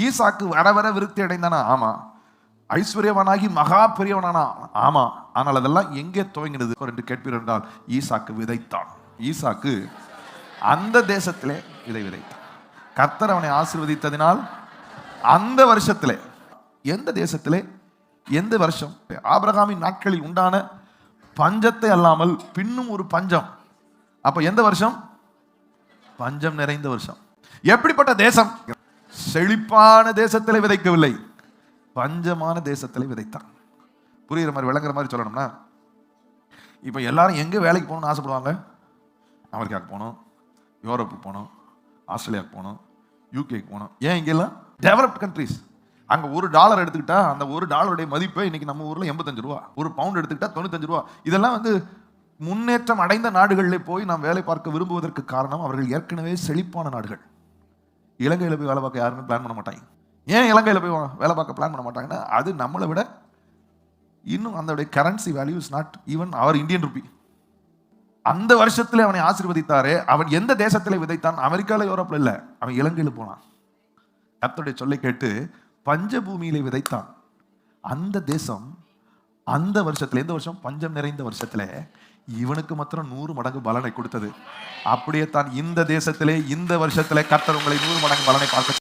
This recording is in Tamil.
ஈசாக்கு வர வர விருத்தி அடைந்தானா? ஆமா. ஐஸ்வர்யவனாகி மகா பெரியவனானா? ஆமா. ஆனால் அதெல்லாம் எங்கே துவங்கினது என்று கேட்பீர்கள் என்றால், ஈசாக்கு விதைத்தான். ஈசாக்கு அந்த தேசத்திலே இதை விதைத்தான். கர்த்தர் அவனை ஆசீர்வதித்ததினால் அந்த வருஷத்திலே, எந்த தேசத்திலே, எந்த வருஷம்? ஆபிரகாமின் நாட்களில் உண்டான பஞ்சத்தை அல்லாமல் பின்னும் ஒரு பஞ்சம். அப்ப எந்த வருஷம்? பஞ்சம் நிறைந்த வருஷம். எப்படிப்பட்ட தேசம்? செழிப்பான தேசத்திலே விதைக்கவில்லை, பஞ்சமான தேசத்திலே விதைத்தான். புரியுற மாதிரி, விளங்குற மாதிரி சொல்லணும்னா, இப்ப எல்லாரும் எங்க வேலைக்கு போகணும்னு ஆசைப்படுவாங்க? அமெரிக்காவுக்கு போகணும், யூரோப்புக்கு போகணும், ஆஸ்திரேலியாவுக்கு போகணும், யூகேக்கு போகணும். ஏன்? இங்கெல்லாம் டெவலப்ட் கண்ட்ரிஸ். அங்க $1 எடுத்துக்கிட்டா அந்த $1 மதிப்பை இன்னைக்கு நம்ம ஊர்ல 85 ரூபா. ஒரு பவுண்ட் எடுத்துக்கிட்டா 95 ரூபா. இதெல்லாம் முன்னேற்றம் அடைந்த நாடுகளில் போய் நாம் வேலை பார்க்க விரும்புவதற்கு காரணம், அவர்கள் ஏற்கனவே செழிப்பான நாடுகள். இலங்கையில் போய் வேலை பார்க்க யாருமே பிளான் பண்ண மாட்டாங்க. ஏன் இலங்கையில் போய் வேலை பார்க்க பிளான் பண்ண மாட்டாங்கன்னா, அது நம்மளை விட இன்னும் அந்த currency value is not even our Indian rupee. அந்த வருஷத்துல அவனை ஆசீர்வதித்தாரே, அவன் எந்த தேசத்துல விதைத்தான்? அமெரிக்கால, யூரோப்ல இல்ல, அவன் இலங்கையில் போனான். கர்த்தருடைய சொல்லை கேட்டு பஞ்சபூமியிலே விதைத்தான். அந்த தேசம் அந்த வருஷத்துல, எந்த வருஷம்? பஞ்சம் நிறைந்த வருஷத்துல இவனுக்கு மாத்திரம் 100 மடங்கு பலனை கொடுத்தது. அப்படியே தான் இந்த தேசத்திலே இந்த வருஷத்திலே கர்த்தர் உங்களை 100 மடங்கு பலனை பார்க்க